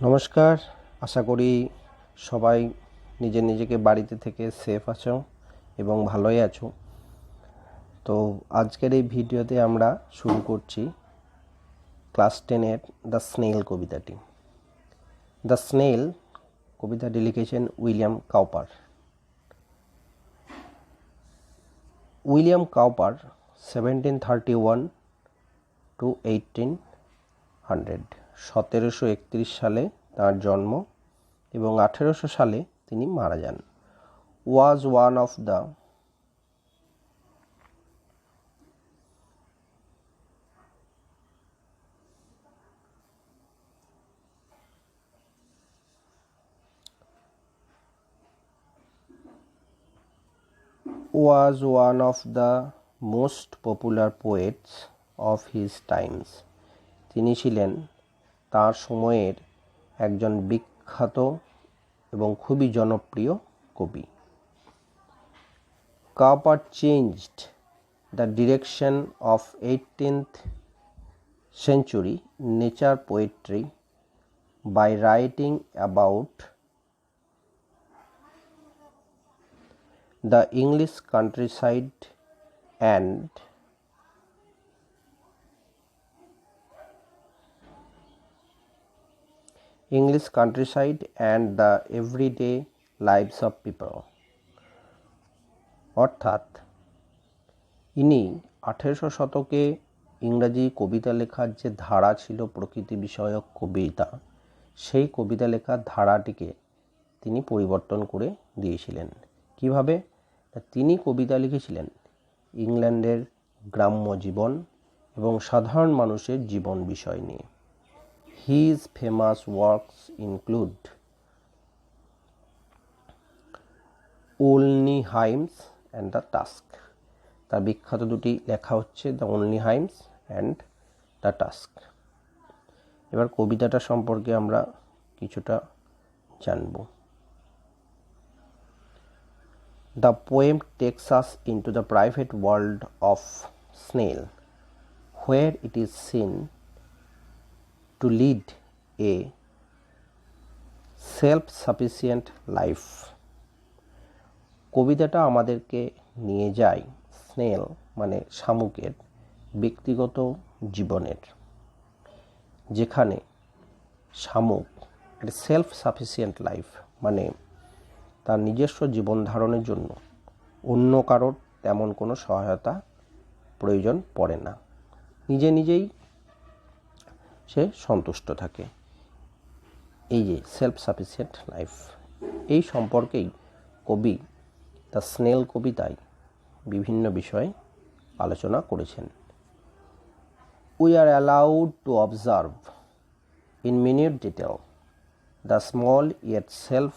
নমস্কার, আশা করি সবাই নিজেকে বাড়িতে থেকে সেফ আছো এবং ভালোই আছো। তো আজকের এই ভিডিওতে আমরা শুরু করছি ক্লাস 10-এর দ্য স্নেল কবিতাটি। দ্য স্নেল কবিতাটি লিখেছেন William Cowper. William Cowper 1731 to 1800 1731 সালে তার জন্ম এবং 1800 সালে তিনি মারা যান। was one of the most popular poets of his times. তিনি ছিলেন তার সময়ের একজন বিখ্যাত এবং খুবই জনপ্রিয় কবি। Cowper changed the direction of 18th century nature poetry by writing about the English countryside and the everyday lives of people. অর্থাৎ ইনি 1800 শতকে ইংরাজি কবিতা লেখার যে ধারা ছিল, প্রকৃতি বিষয়ক কবিতা, সেই কবিতা লেখার ধারাটিকে তিনি পরিবর্তন করে দিয়েছিলেন। কিভাবে? তিনি কবিতা লিখেছিলেন ইংল্যান্ডের গ্রাম্য জীবন এবং সাধারণ মানুষের জীবন বিষয় নিয়ে। His famous works include Olney Hymns and the Task. তার বিখ্যাত দুটি লেখা হচ্ছে the Olney Hymns and the Task। এবার কবিতাটা সম্পর্কে আমরা কিছুটা জানব। The poem takes us into the private world of Snail, where it is seen to lead a self-sufficient life. কবিতাটা আমাদেরকে নিয়ে যায় স্নেল মানে শামুকের ব্যক্তিগত জীবনের, যেখানে শামুক একটা সেলফ সাফিসিয়েন্ট লাইফ মানে তার নিজস্ব জীবন ধারণের জন্য অন্য কারোর তেমন কোনো সহায়তা প্রয়োজন পড়ে না, নিজেই সে সন্তুষ্ট থাকে। এই যে সেলফ সাফিসিয়েন্ট লাইফ, এই সম্পর্কেই কবি দ্য স্নেল কবিতায় বিভিন্ন বিষয়ে আলোচনা করেছেন। We are allowed to observe in minute detail the small yet self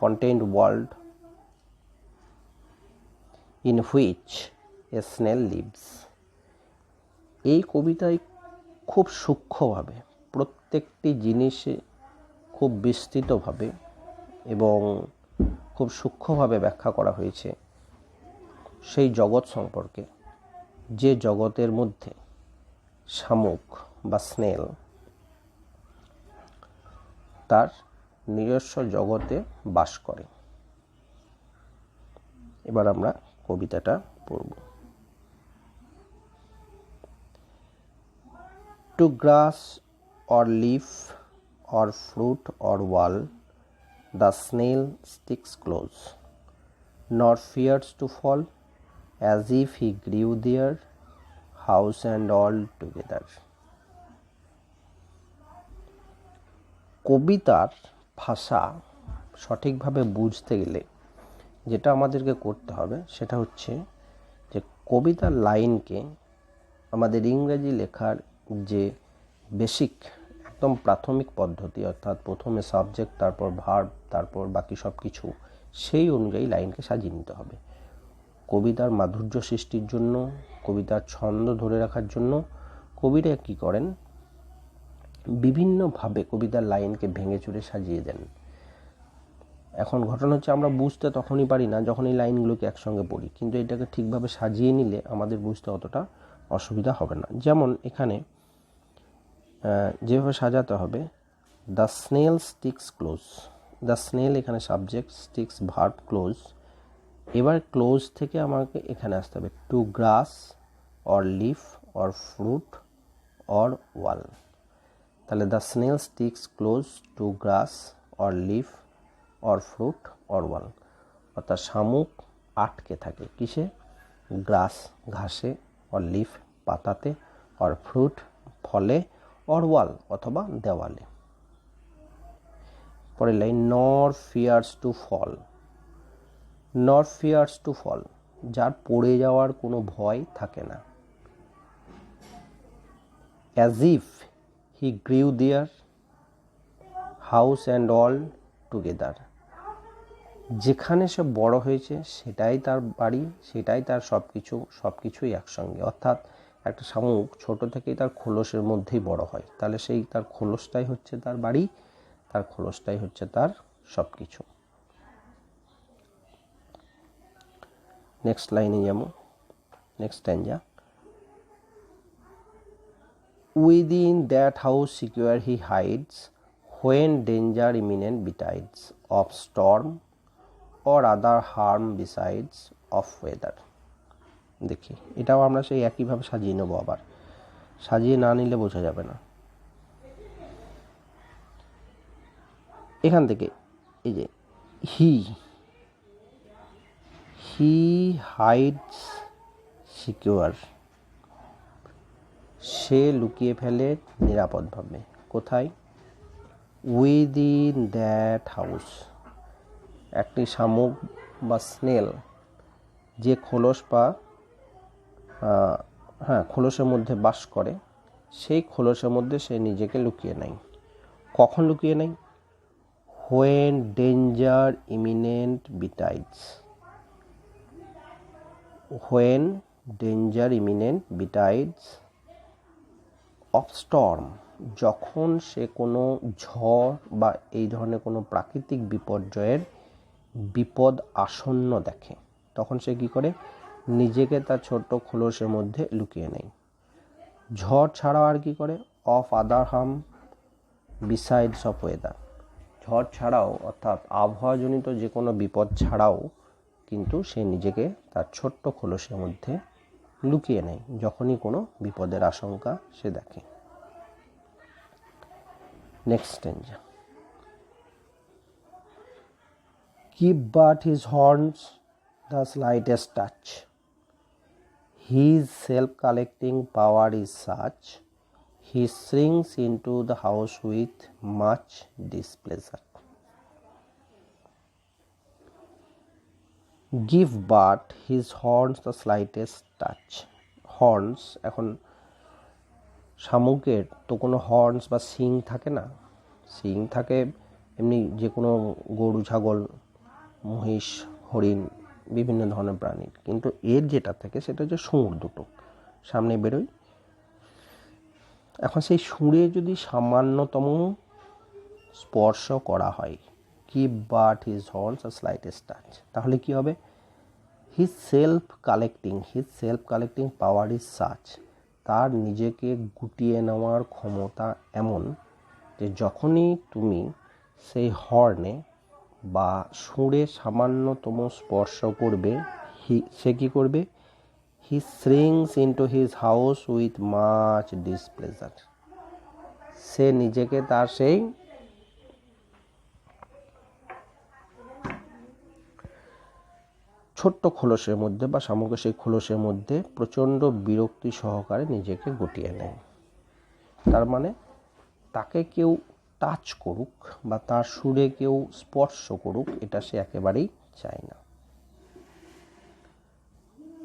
contained world in which a snail lives. এই কবিতায় খুব সূক্ষ্মভাবে প্রত্যেকটি জিনিসে খুব বিস্তৃতভাবে এবং খুব সূক্ষ্মভাবে ব্যাখ্যা করা হয়েছে সেই জগৎ সম্পর্কে, যে জগতের মধ্যে শামুক বা স্নেল তার নিজস্ব জগতে বাস করে। এবার আমরা কবিতাটা পড়ব। To grass or leaf or fruit or wall the snail sticks close nor fears to fall as if he grew there house and all together. কবিতার ভাষা সঠিকভাবে বুঝতে গেলে যেটা আমাদেরকে করতে হবে সেটা হচ্ছে যে কবিতার লাইনকে আমাদের ইংরেজি লেখার যে বেসিক একদম প্রাথমিক পদ্ধতি, অর্থাৎ প্রথমে সাবজেক্ট, তারপর ভার্ব, তারপর বাকি সব কিছু, সেই অনুযায়ী লাইনকে সাজিয়ে নিতে হবে। কবিতার মাধুর্য সৃষ্টির জন্য, কবিতার ছন্দ ধরে রাখার জন্য কবিরা কী করেন, বিভিন্নভাবে কবিতার লাইনকে ভেঙে চুরে সাজিয়ে দেন। এখন ঘটনা হচ্ছে আমরা বুঝতে তখনই পারি না যখন এই লাইনগুলোকে একসঙ্গে পড়ি, কিন্তু এটাকে ঠিকভাবে সাজিয়ে নিলে আমাদের বুঝতে অতটা অসুবিধা হবে না। যেমন এখানে যেভাবে সাজাতে হবে, the snail sticks close, the snail এখানে সাবজেক্ট, স্টিক্স ভার্ব, ক্লোজ। এবার ক্লোজ থেকে আমাকে এখানে আসতে হবে to grass or leaf or fruit or wall. তাহলে the snail sticks close to grass or leaf or fruit or wall, অর্থাৎ শামুক আটকে থাকে কিসে? গ্রাস ঘাসে, অর লিফ পাতাতে, অর ফ্রুট ফলে, অর ওয়াল অথবা দেওয়ালে। পরের লাইন, নর ফিয়ার্স টু ফল, নর ফিয়ার্স টু ফল, যার পড়ে যাওয়ার কোনো ভয় থাকে না। As if he grew there house and all together, যেখানে সে বড় হয়েছে সেটাই তার বাড়ি, সেটাই তার সব কিছুই একসঙ্গে। অর্থাৎ একটা শামুক ছোট থেকেই তার খোলসের মধ্যেই বড় হয়, তাহলে সেই তার খোলসটাই হচ্ছে তার বাড়ি, তার খোলসটাই হচ্ছে তার সব কিছু। নেক্সট লাইনে যেমন, next stanza, within that house secure he hides when danger imminent betides of storm or other harm besides of weather। দেখি এটাও আমরা সেই একইভাবে সাজিয়ে নেব, আবার সাজিয়ে না নিলে বোঝা যাবে না। এখান থেকে এই যে হি হাইডস সিকিউর, সে লুকিয়ে ফেলে নিরাপদভাবে। কোথায়? উইদিন দ্যাট হাউস, একটি শামুক বা স্নেল যে খোলস বা খোলসের মধ্যে বাস করে, সেই খোলসের মধ্যে সে নিজেকে লুকিয়ে নেয়। কখন লুকিয়ে নেয়? When danger imminent betides, when danger imminent betides of storm, যখন সে কোনো ঝড় বা এই ধরনের কোনো প্রাকৃতিক বিপর্যয়ের বিপদ আসন্ন দেখে, তখন সে কী করে? নিজেকে তার ছোট্ট খোলসের মধ্যে লুকিয়ে নেয়। ঝড় ছাড়াও আর কি করে? Of other harm besides of weather, ঝড় ছাড়াও অর্থাৎ আবহাওয়াজনিত যে কোনো বিপদ ছাড়াও কিন্তু সে নিজেকে তার ছোট্ট খোলসের মধ্যে লুকিয়ে নেয় যখনই কোনো বিপদের আশঙ্কা সে দেখে। Next stanza, give but his horns the slightest touch, his self-collecting power is such, he shrinks into the house with much displeasure। give but his horns the slightest touch, horns, এখন শামুকের তো কোনো হর্নস বা শিং থাকে না, শিং থাকে এমনি যে কোনো গরু, ছাগল, মহিষ, হরিণ, বিভিন্ন ধরনের প্রাণীর, কিন্তু এর যেটা থাকে সেটা হচ্ছে সুঁড়, দুটো সামনে বেরোয়। এখন সেই সুঁড়ে যদি সামান্যতম স্পর্শ করা হয়, keep but his horns are slightest touch, তাহলে কি হবে? His self collecting power is such, তার নিজেকে গুটিয়ে নেওয়ার ক্ষমতা এমন যে যখনই তুমি সেই হর্নে বা সুরে সামান্যতম স্পর্শ করবে, সে কী করবে? He shrinks into his house with much displeasure, সে নিজেকে তার সেই ছোট্ট খোলসের মধ্যে বা শামুকের সেই খোলসের মধ্যে প্রচণ্ড বিরক্তি সহকারে নিজেকে গুটিয়ে নেয়। তার মানে তাকে কেউ টাচ করুক বা তার সুরে কেউ স্পর্শ করুক, এটা সে একেবারেই চায় না।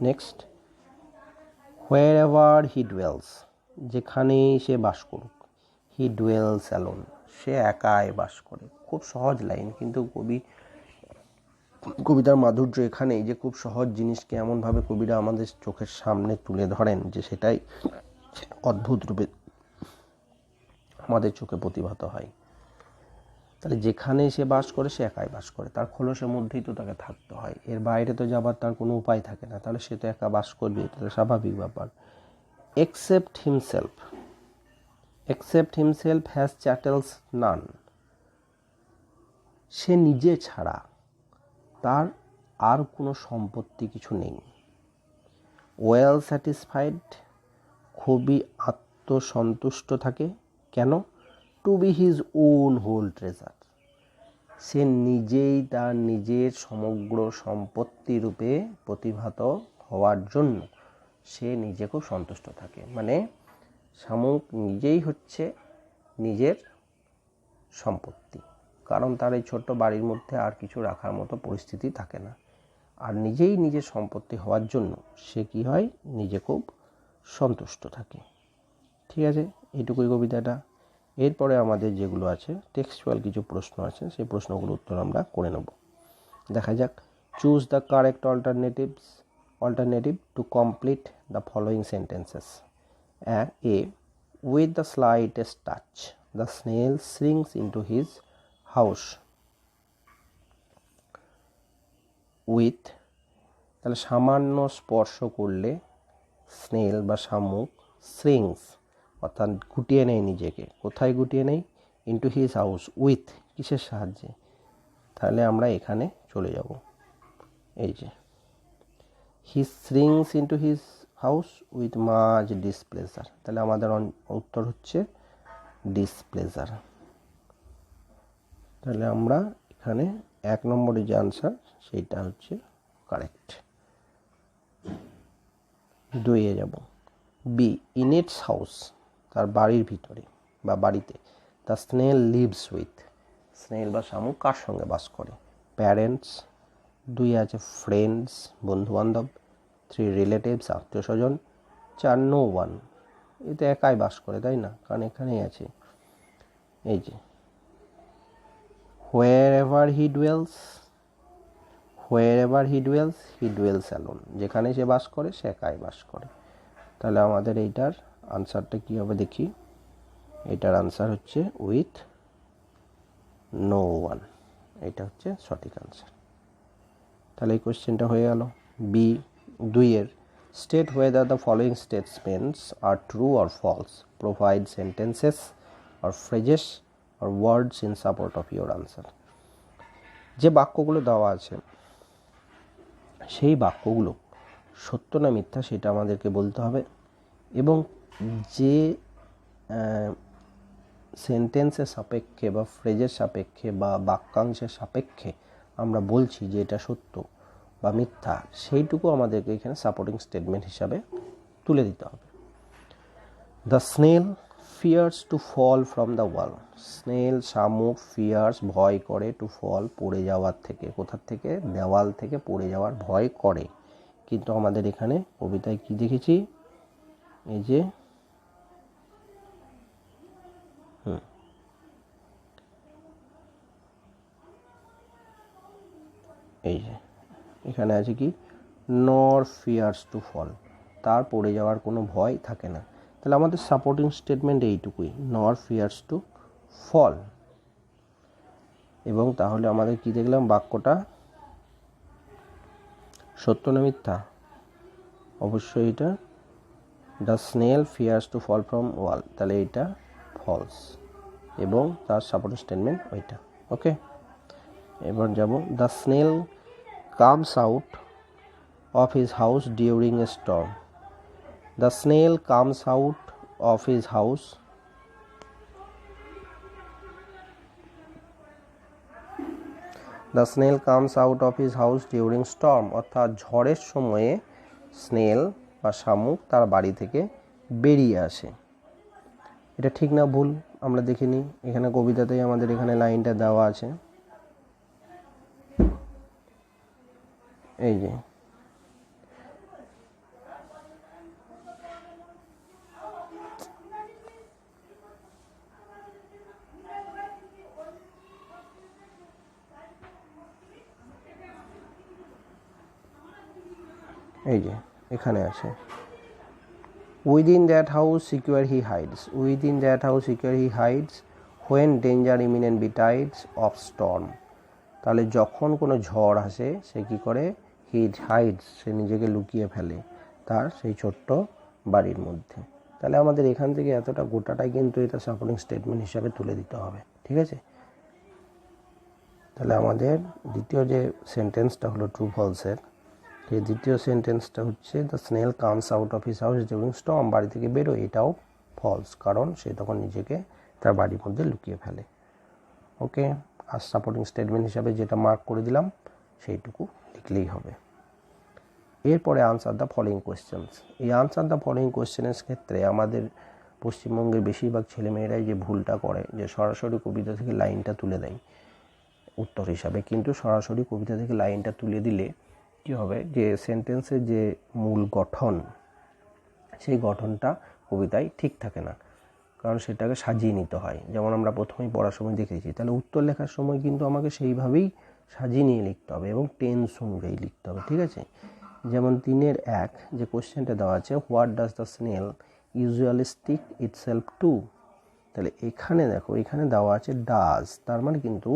Next, where ever he duels, যেখানেই সে বাস করুক, হি ডুয়েলস অ্যালোন, সে একাই বাস করে। খুব সহজ লাইন, কিন্তু কবিতার মাধুর্য এখানেই যে খুব সহজ জিনিসকে এমনভাবে কবিরা আমাদের চোখের সামনে তুলে ধরেন যে সেটাই অদ্ভুত রূপে আমাদের চোখে প্রতিভাত হয়। তাহলে যেখানে সে বাস করে সে একাই বাস করে, তার খোলসের মধ্যেই তো তাকে থাকতে হয়, এর বাইরে তো যাবার তার কোনো উপায় থাকে না, তাহলে সে তো একা বাস করবে, এটা তো স্বাভাবিক ব্যাপার। Except except himself has chattels none. সে নিজে ছাড়া তার আর কোনো সম্পত্তি কিছু নেই। ওয়েল স্যাটিসফাইড, খুবই আত্মসন্তুষ্ট থাকে। কেন? To be his own whole treasure, সে নিজেই তার নিজের সমগ্র সম্পত্তি রূপে প্রতিভাত হওয়ার জন্য সে নিজে খুব সন্তুষ্ট থাকে। মানে শামুক নিজেই হচ্ছে নিজের সম্পত্তি, কারণ তার এই ছোট্ট বাড়ির মধ্যে আর কিছু রাখার মতো পরিস্থিতি থাকে না। আর নিজেই নিজের সম্পত্তি হওয়ার জন্য সে কি হয়, নিজে খুব সন্তুষ্ট থাকে। ঠিক আছে, এইটুকুই কবিতাটা। এরপরে আমাদের যেগুলো আছে টেক্সচুয়াল কিছু প্রশ্ন আছে, সেই প্রশ্নগুলোর উত্তর আমরা করে নেব। দেখা যাক। Choose the correct alternative to complete the following sentences. A, with the slightest touch the snail shrinks into his house. With, তাহলে সামান্য স্পর্শ করলে স্নেল বা শামুক শ্রিঙ্কস অর্থাৎ গুটিয়ে নেয় নিজেকে। কোথায় গুটিয়ে নেয়? Into his house. উইথ কিসের সাহায্যে? তাহলে আমরা এখানে চলে যাব। এই যে he shrinks into his house with much displeasure, তাহলে আমাদের উত্তর হচ্ছে ডিসপ্লেজার। তাহলে আমরা এখানে 1 নম্বরের যে আনসার সেইটা হচ্ছে কারেক্ট। 2-এ যাব। বি, ইন ইটস হাউস, তার বাড়ির ভিতরে বা বাড়িতে। The snail lives with, snail বা শামুক কার সঙ্গে বাস করে? প্যারেন্টস। 2 আছে ফ্রেন্ডস, বন্ধুবান্ধব। 3 রিলেটিভস, আত্মীয় স্বজন। 4 নো ওয়ান, এতে একাই বাস করে, তাই না? কারণ এখানেই আছে এই যে wherever he dwells he dwells alone, যেখানে সে বাস করে সে একাই বাস করে। তাহলে আমাদের এইটার আনসারটা কী হবে দেখি। এটার আনসার হচ্ছে উইথ নো ওয়ান, এটা হচ্ছে সঠিক আনসার। তাহলে এই কোশ্চেনটা হয়ে গেল। বি, 2-এর state whether the following statements are true or false, provide sentences or phrases or words in support of your answer. যে বাক্যগুলো দেওয়া আছে সেই বাক্যগুলো সত্য না মিথ্যা সেটা আমাদেরকে বলতে হবে, এবং যে সেন্টেন্সের সাপেক্ষে বা ফ্রেজের সাপেক্ষে বা বাক্যাংশের সাপেক্ষে আমরা বলছি যে এটা সত্য বা মিথ্যা, সেইটুকু আমাদেরকে এখানে সাপোর্টিং স্টেটমেন্ট হিসাবে তুলে দিতে হবে। The snail fears to fall from the wall, snail শামুক ফিয়ার্স ভয় করে, টু ফল পড়ে যাওয়ার থেকে। কোথার থেকে? দেওয়াল থেকে পড়ে যাওয়ার ভয় করে। কিন্তু আমাদের এখানে কবিতায় কি দেখেছি, এই যে এই যে এখানে আছে কি, নর ফিয়ার্স টু ফল, তার পড়ে যাওয়ার কোনো ভয় থাকে না। তাহলে আমাদের সাপোর্টিং স্টেটমেন্ট এইটুকুই, নর ফিয়ার্স টু ফল। এবং তাহলে আমাদের কি দেখলাম, বাক্যটা সত্য না মিথ্যা? অবশ্যই এটা the snail fears to fall from wall, তাহলে এটা ফলস, এবং তার সাপোর্টিং স্টেটমেন্ট ওইটা। ওকে, এবার যাব। The snail comes out of his house during a storm. The snail comes out of his house during storm, অর্থাৎ ঝড়ের সময়ে স্নেল বা শামুক তার বাড়ি থেকে বেরিয়ে আসে। এটা ঠিক না ভুল আমরা দেখে নিই। এখানে কবিতাতেই আমাদের এখানে লাইনটা দেওয়া আছে, এই যে এখানে আছে within that house secure he hides when danger imminent betides of storm. তাহলে যখন কোনো ঝড় আসে সে কি করে? হি হাইডস, সে নিজেকে লুকিয়ে ফেলে তার সেই ছোট্ট বাড়ির মধ্যে। তাহলে আমাদের এখান থেকে এতটা গোটাটাই কিন্তু এটা সাপোর্টিং স্টেটমেন্ট হিসাবে তুলে দিতে হবে, ঠিক আছে। তাহলে আমাদের দ্বিতীয় যে সেন্টেন্সটা হলো ট্রু ফলসের, এই দ্বিতীয় সেন্টেন্সটা হচ্ছে the snail comes out of his house during storm, বাড়ি থেকে বেরোয়, এটাও ফলস, কারণ সে তখন নিজেকে তার বাড়ির মধ্যে লুকিয়ে ফেলে। ওকে, আর সাপোর্টিং স্টেটমেন্ট হিসাবে যেটা মার্ক করে দিলাম সেইটুকু লিখলেই হবে। এরপরে আনসার দ্য ফলোইং কোয়েশ্চেন্স। এই আনসার দ্য ফলোইং কোয়েশ্চেনের ক্ষেত্রে আমাদের পশ্চিমবঙ্গের বেশিরভাগ ছেলেমেয়েরাই যে ভুলটা করে, যে সরাসরি কবিতা থেকে লাইনটা তুলে দেয় উত্তর হিসাবে, কিন্তু সরাসরি কবিতা থেকে লাইনটা তুলে দিলে কী হবে, যে সেন্টেন্সের যে মূল গঠন, সেই গঠনটা কবিতায় ঠিক থাকে না, কারণ সেটাকে সাজিয়ে নিতে হয়। যেমন আমরা প্রথমেই পড়ার সময় দেখেছি, তাহলে উত্তর লেখার সময় কিন্তু আমাকে সেইভাবেই সাজিয়ে নিয়ে লিখতে হবে এবং টেন্স অনুযায়ী লিখতে হবে, ঠিক আছে। যেমন 3-1 যে কোশ্চেনটা দেওয়া আছে, what does the snail usually stick itself to, তাহলে এখানে দেখো, এখানে দেওয়া আছে ডাজ, তার মানে কিন্তু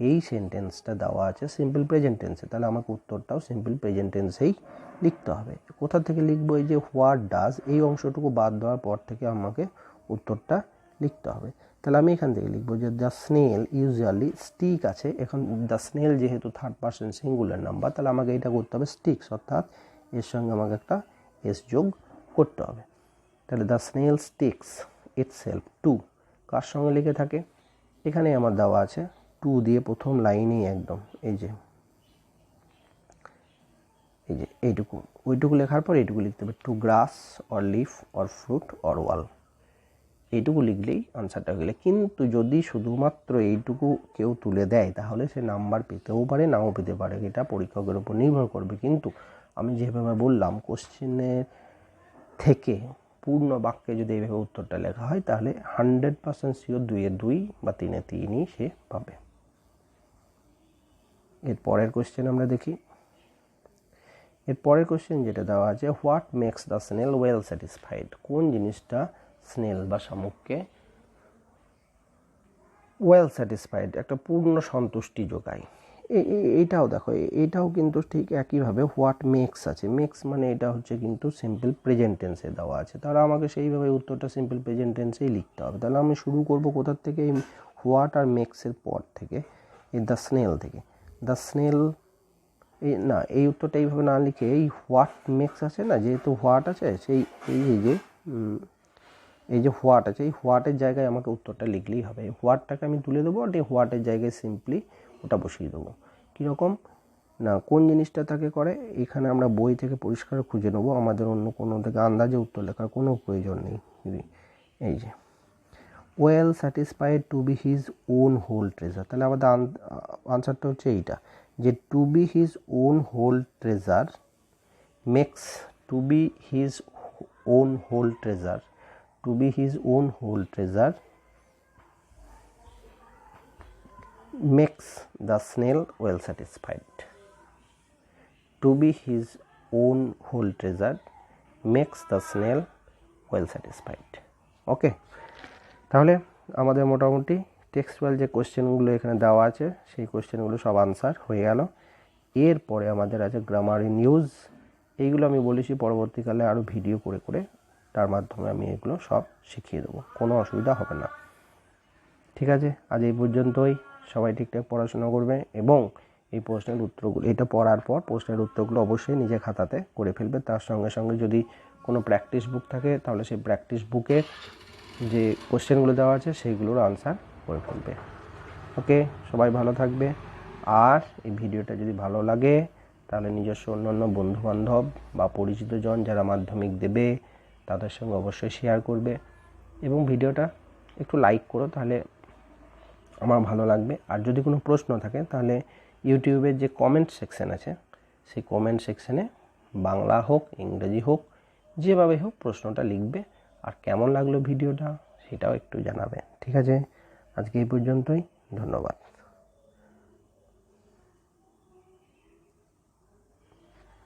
এই সেন্টেন্সটা দেওয়া আছে সিম্পল প্রেজেন্ট টেন্সে, তাহলে আমাকে উত্তরটাও সিম্পল প্রেজেন্ট টেন্সেই লিখতে হবে। কোথা থেকে লিখবো, এই যে হোয়াট ডাজ, এই অংশটুকু বাদ দেওয়ার পর থেকে আমাকে উত্তরটা লিখতে হবে। তাহলে আমি এখান থেকে লিখবো যে দ্য স্নেল ইউজুয়ালি স্টিক আছে, এখন দ্য স্নেল যেহেতু থার্ড পারসন সিঙ্গুলার নাম্বার, তাহলে আমাকে এটা করতে হবে স্টিক্স, অর্থাৎ এর সঙ্গে আমাকে একটা এস যোগ করতে হবে। তাহলে the snail sticks itself to কার সঙ্গে লিখে থাকে, এখানে আমার দেওয়া আছে টু দিয়ে প্রথম লাইনেই একদম এই যে এইটুকু, ওইটুকু লেখার পর এইটুকু লিখতে হবে, to grass or leaf or fruit or ওয়াল, এইটুকু লিখলেই আনসারটা হয়ে গেলে। কিন্তু যদি শুধুমাত্র এইটুকু কেউ তুলে দেয় তাহলে সে নাম্বার পেতেও পারে, নাও পেতে পারে, এটা পরীক্ষকের উপর নির্ভর করবে। কিন্তু আমি যেভাবে বললাম, কোশ্চেনের থেকে পূর্ণ বাক্যে যদি এইভাবে উত্তরটা লেখা হয় তাহলে 100% শিওর 2-2 বা 3-3ই সে পাবে। এর পরের কোশ্চেন আমরা দেখি। এর পরের কোশ্চেন যেটা দেওয়া আছে, what makes the snail well satisfied, কোন জিনিসটা স্নেল বা শামুককে ওয়েল স্যাটিসফাইড, একটা পূর্ণ সন্তুষ্টি যোগায়। এইটাও দেখো, এইটাও কিন্তু ঠিক একইভাবে হোয়াট মেক্স আছে, মেক্স মানে এটা হচ্ছে কিন্তু সিম্পল প্রেজেন্ট টেন্সে দেওয়া আছে, তাহলে আমাকে সেইভাবে উত্তরটা সিম্পল প্রেজেন্ট টেন্সেই লিখতে হবে। তাহলে আমি শুরু করব কোথার থেকে, এই হোয়াট আর মেক্সের পর থেকে, এই দ্য স্নেল থেকে। দ্য স্নেল, এই না, এই উত্তরটা এইভাবে না লিখে এই হোয়াট মেক্স আছে না, যেহেতু হোয়াট আছে, সেই এই যে হোয়াট আছে, এই হোয়াটের জায়গায় আমাকে উত্তরটা লিখলেই হবে। এই হোয়াটটাকে আমি তুলে দেবো, আর এই হোয়াটের জায়গায় সিম্পলি ওটা বসিয়ে দেবো। কীরকম না, কোন জিনিসটা তাকে করে, এখানে আমরা বই থেকে পরিষ্কার খুঁজে নেবো, আমাদের অন্য কোনো থেকে আন্দাজে উত্তর লেখার কোনো প্রয়োজন নেই। এই যে well satisfied to be his own whole treasure, তাহলে আমাদের আনসারটা হচ্ছে এইটা, যে to be his own whole treasure makes, to be his own whole treasure, to be his own whole treasure makes the snail well satisfied. To be his own whole treasure makes the snail well satisfied. ওকে, তাহলে আমাদের মোটামুটি textual যে কোশ্চেনগুলো এখানে দেওয়া আছে সেই কোশ্চেনগুলো সব আনসার হয়ে গেল। এরপরে আমাদের আছে গ্রামার ইন ইউজ, এইগুলো আমি বলেছি পরবর্তীকালে আরও ভিডিও করে করে তার মাধ্যমে আমি এগুলো সব শিখিয়ে দেবো, কোনো অসুবিধা হবে না। ঠিক আছে, আজ এই পর্যন্তই। সবাই ঠিকঠাক পড়াশোনা করবে এবং এই প্রশ্নের উত্তরগুলো, এটা পড়ার পর প্রশ্নের উত্তরগুলো অবশ্যই নিজের খাতাতে করে ফেলবে। তার সঙ্গে সঙ্গে যদি কোনো প্র্যাকটিস বুক থাকে তাহলে সেই প্র্যাকটিস বুকে যে কোশ্চেনগুলো দেওয়া আছে সেইগুলোর আনসার করে ফেলবে। ওকে, সবাই ভালো থাকবে। আর এই ভিডিওটা যদি ভালো লাগে তাহলে নিজস্ব অন্যান্য বন্ধুবান্ধব বা পরিচিতজন যারা মাধ্যমিক দেবে তাদের সঙ্গে অবশ্যই শেয়ার করবে এবং ভিডিওটা একটু লাইক করো, তাহলে আমার ভালো লাগবে। আর যদি কোনো প্রশ্ন থাকে তাহলে ইউটিউবের যে কমেন্ট সেকশন আছে সেই কমেন্ট সেকশনে বাংলা হোক ইংরেজি হোক যেভাবে হোক প্রশ্নটা লিখবে, আর কেমন লাগলো ভিডিওটা সেটাও একটু জানাবে। ঠিক আছে, আজকে এই পর্যন্তই, ধন্যবাদ।